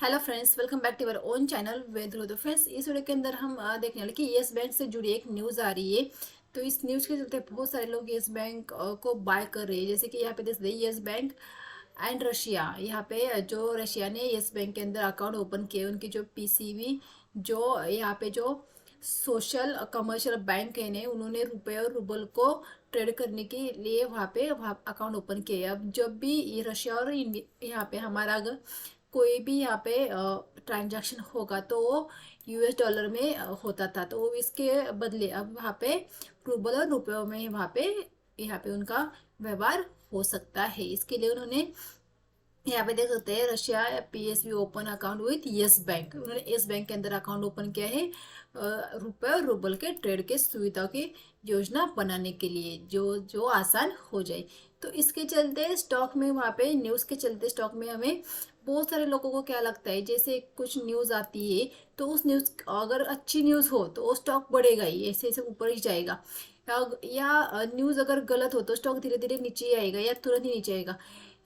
Hello friends, welcome back to our own channel Ved. तो friends, इस video के अंदर हम देखने वाले कि येस बैंक से जुड़ी एक न्यूज़ आ रही है। तो इस न्यूज़ के चलते बहुत सारे लोग येस बैंक को बाय कर रहे हैं। जैसे कि यहाँ पे देख सकते हैं येस बैंक एंड रशिया। यहाँ पे जो रशिया ने येस बैंक के अंदर अकाउंट ओपन किए, उनकी जो पीसीबी जो यहाँ पे जो सोशल कमर्शियल बैंक है ने, उन्होंने रुपए और रूबल को ट्रेड करने के लिए वहाँ अकाउंट ओपन किए। अब जब भी ये रशिया और इंडिया यहाँ पे हमारा अगर कोई भी यहाँ पे ट्रांजैक्शन होगा तो वो यूएस डॉलर में होता था, तो वो इसके बदले अब वहाँ पे रूबल और रुपयों में यहाँ पे उनका व्यवहार हो सकता है। इसके लिए उन्होंने यहाँ पे देख सकते हैं Russia PSB open account with yes bank. उन्होंने यस बैंक के अंदर अकाउंट ओपन किया है रुपए और रूबल के ट्रेड के सुविधा की योजना बनाने के लिए, जो जो आसान हो जाए। तो इसके चलते स्टॉक में वहाँ पे न्यूज़ के चलते स्टॉक में हमें बहुत सारे लोगों को क्या लगता है, जैसे कुछ न्यूज़ आती है तो उस न्यूज़ अगर अच्छी न्यूज़ हो तो वो स्टॉक बढ़ेगा ही, ऐसे ऐसे ऊपर ही जाएगा। या न्यूज़ अगर गलत हो तो स्टॉक धीरे धीरे नीचे ही आएगा या तुरंत ही नीचे आएगा।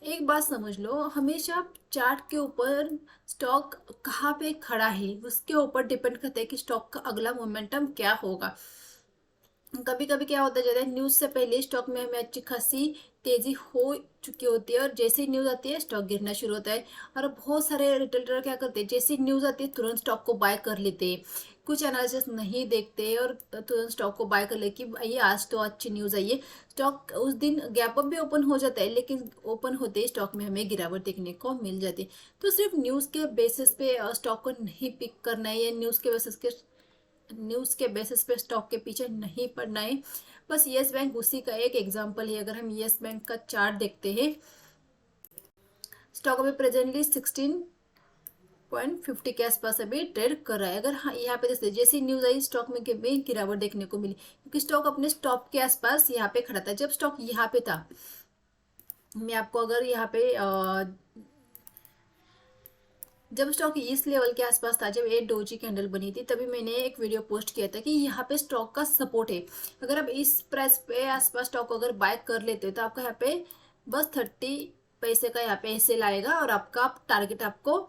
एक बात समझ लो, हमेशा चार्ट के ऊपर स्टॉक कहाँ पे खड़ा है उसके ऊपर डिपेंड करता है कि स्टॉक का अगला मोमेंटम क्या होगा। कभी कभी क्या होता जाता है, न्यूज से पहले स्टॉक में हमें अच्छी खासी तेजी हो चुकी होती है और जैसे ही न्यूज आती है स्टॉक गिरना शुरू होता है। और बहुत सारे रिटेल ट्रेडर क्या करते हैं, जैसे ही न्यूज आती है तुरंत स्टॉक को बाय कर लेते हैं, कुछ एनालिसिस नहीं देखते और तुरंत स्टॉक को बाय कर ले कि भाई आज तो अच्छी न्यूज आई है। स्टॉक उस दिन गैप अप भी ओपन हो जाता है, लेकिन ओपन होते ही स्टॉक में हमें गिरावट देखने को मिल जाती है। तो सिर्फ न्यूज के बेसिस पे स्टॉक को नहीं पिक करना है, या न्यूज़ के बेसिस पे स्टॉक के पीछे नहीं पड़ना है। बस येस बैंक उसी का एक एग्जांपल है। अगर हम येस बैंक का चार्ट देखते हैं, स्टॉक अभी प्रेजेंटली 16.50 के आसपास अभी ट्रेड कर रहा है। अगर हाँ यहाँ पे जैसे न्यूज आई स्टॉक में गिरावट देखने को मिली, क्योंकि स्टॉक अपने स्टॉप के आसपास यहाँ पे खड़ा था। जब स्टॉक यहाँ पे था, मैं आपको अगर यहाँ पे जब स्टॉक इस लेवल के आसपास था, जब ये डोजी कैंडल बनी थी, तभी मैंने एक वीडियो पोस्ट किया था कि यहाँ पे स्टॉक का सपोर्ट है। अगर आप इस प्राइस पे आसपास स्टॉक अगर बाय कर लेते हो तो आपका यहाँ पे बस 30 पैसे का यहाँ पे ऐसे लाएगा और आपका टारगेट आपको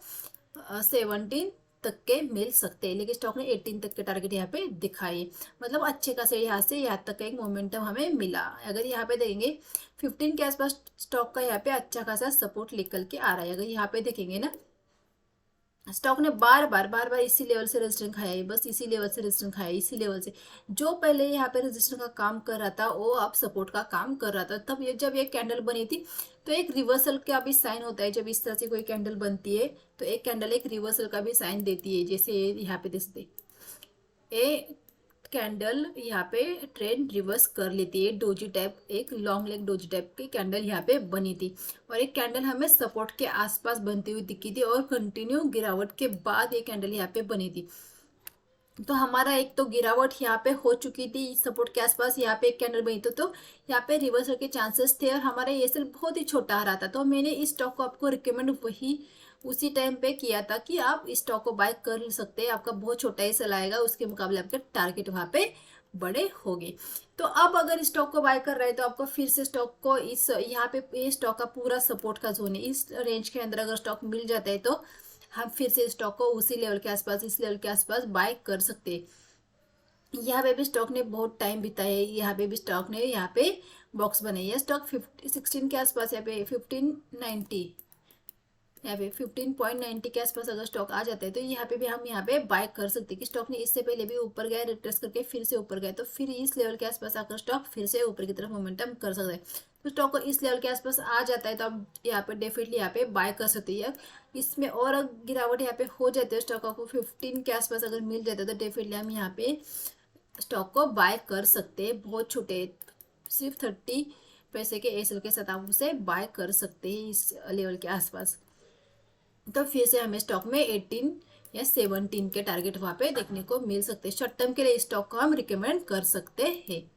17 तक के मिल सकते हैं। लेकिन स्टॉक ने 18 तक के टारगेट यहाँ पे दिखाई, मतलब अच्छे खासे यहाँ से यहाँ तक का एक मोमेंटम हमें मिला। अगर यहाँ पे देखेंगे 15 के आसपास स्टॉक का यहाँ पे अच्छा खासा सपोर्ट निकल के आ रहा है। अगर यहाँ पे देखेंगे ना, स्टॉक ने बार बार इसी लेवल से रेजिस्टेंस खाया है, बस इसी लेवल से रेजिस्टेंस खाया है, इसी लेवल से। जो पहले यहाँ पे रेजिस्टेंस का काम कर रहा था वो अब सपोर्ट का काम कर रहा था। तब ये जब ये कैंडल बनी थी तो एक रिवर्सल का भी साइन होता है। जब इस तरह से कोई कैंडल बनती है तो एक कैंडल एक रिवर्सल का भी साइन देती है। जैसे यहाँ पे देखते ए कैंडल यहाँ पे ट्रेंड रिवर्स कर लेती है, डोजी टाइप, एक लॉन्ग लेग डोजी टाइप की कैंडल यहाँ पे बनी थी। और एक कैंडल हमें सपोर्ट के आसपास बनती हुई दिखी थी और कंटिन्यू गिरावट के बाद ये कैंडल यहाँ पे बनी थी। तो हमारा एक तो गिरावट यहाँ पे हो चुकी थी, सपोर्ट के आसपास यहाँ पे एक कैंडल बनी तो यहाँ पे रिवर्सल के चांसेस थे और हमारा ये सेल बहुत ही छोटा आ रहा था। तो मैंने इस स्टॉक को आपको रिकमेंड वही उसी टाइम पे किया था कि आप इस स्टॉक को बाय कर सकते हैं। आपका बहुत छोटा ही सेल आएगा, उसके मुकाबले आपके टारगेट वहाँ पे बड़े होंगे। तो अब अगर स्टॉक को बाय कर रहे हैं तो आपको फिर से स्टॉक को इस यहाँ पे ये स्टॉक का पूरा सपोर्ट का जोन है, इस रेंज के अंदर अगर स्टॉक मिल जाता है तो हम फिर से स्टॉक को उसी लेवल के आसपास, इस लेवल के आसपास बाय कर सकते हैं। यहाँ पे भी स्टॉक ने बहुत टाइम बिताया है, यहाँ पे भी स्टॉक ने यहाँ पे बॉक्स बनाई है। स्टॉक 16 के आसपास, यहाँ पे 1590, यहाँ पे 15.90 के आसपास अगर स्टॉक आ जाता है तो यहाँ पे भी हम यहाँ पे बाय कर सकते हैं कि स्टॉक ने इससे पहले भी ऊपर गया, रिट्रेस करके फिर से ऊपर गया, तो फिर इस लेवल के आसपास आकर स्टॉक फिर से ऊपर की तरफ मोमेंटम कर सकता है। तो स्टॉक को इस लेवल के आसपास आ जाता है तो आप यहाँ पे डेफिनेटली यहाँ पे बाय कर सकते हैं। इसमें और गिरावट यहाँ पे हो जाती है, स्टॉक को 15 के आसपास अगर मिल जाता है तो डेफिनेटली हम यहाँ पे स्टॉक को बाय कर सकते हैं। बहुत छोटे, सिर्फ 30 पैसे के एसएल के साथ आप उसे बाय कर सकते हैं इस लेवल के आसपास। तो फिर से हमें स्टॉक में 18 या 17 के टारगेट वहां पे देखने को मिल सकते हैं। शॉर्ट टर्म के लिए स्टॉक को हम रिकमेंड कर सकते हैं।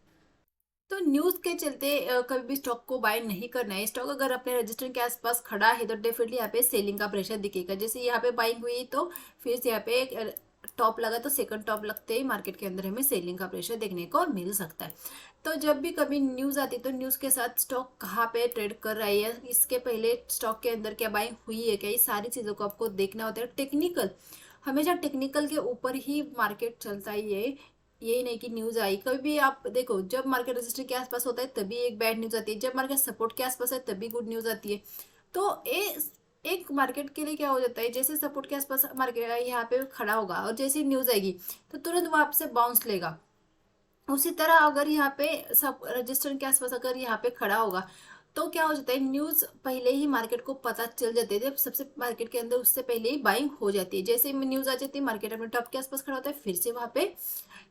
तो न्यूज के चलते कभी भी स्टॉक को बाय नहीं करना है। स्टॉक अगर अपने रजिस्टर के आसपास खड़ा है तो डेफिनेटली यहाँ पे सेलिंग का प्रेशर दिखेगा। जैसे यहाँ पे बाइंग हुई तो फिर से यहाँ पे एक टॉप लगा तो सेकंड टॉप लगते ही मार्केट के अंदर हमें सेलिंग का प्रेशर देखने को मिल सकता है। तो जब भी कभी न्यूज़ आती है तो न्यूज़ के साथ स्टॉक कहाँ पे ट्रेड कर रहा है या इसके पहले स्टॉक के अंदर क्या बाइंग हुई है क्या, ये सारी चीज़ों को आपको देखना होता है। टेक्निकल, हमेशा टेक्निकल के ऊपर ही मार्केट चलता ही है। यही नहीं कि न्यूज़ आई कभी भी, आप देखो जब मार्केट रजिस्टर के आसपास होता है तभी एक बैड न्यूज़ आती है, जब मार्केट सपोर्ट के आसपास है तभी गुड न्यूज़ आती है। तो ये एक मार्केट के लिए क्या हो जाता है, जैसे सपोर्ट के आसपास मार्केट यहाँ पे खड़ा होगा और जैसे न्यूज़ आएगी तो तुरंत वहां से बाउंस लेगा। उसी तरह अगर यहाँ पे सब रजिस्टर के आसपास अगर यहाँ पे खड़ा होगा तो क्या हो जाता है, न्यूज पहले ही मार्केट को पता चल जाती है, जब सबसे मार्केट के अंदर उससे पहले ही बाइंग हो जाती है। जैसे ही न्यूज आ जाती है मार्केट अपने टॉप के आसपास खड़ा होता है, फिर से वहां पे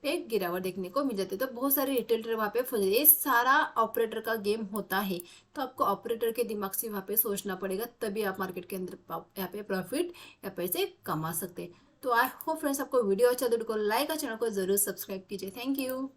एक गिरावट देखने को मिल जाती है। तो बहुत सारे रिटेल ट्रेडर वहां पे फंस जाते हैं। ये सारा ऑपरेटर का गेम होता है। तो आपको ऑपरेटर के दिमाग से वहां पे सोचना पड़ेगा, तभी आप मार्केट के अंदर यहाँ पे प्रॉफिट या पैसे कमा सकते हैं। तो आई होप फ्रेंड्स आपको वीडियो अच्छा तो लाइक और चैनल को जरूर सब्सक्राइब कीजिए। Thank you.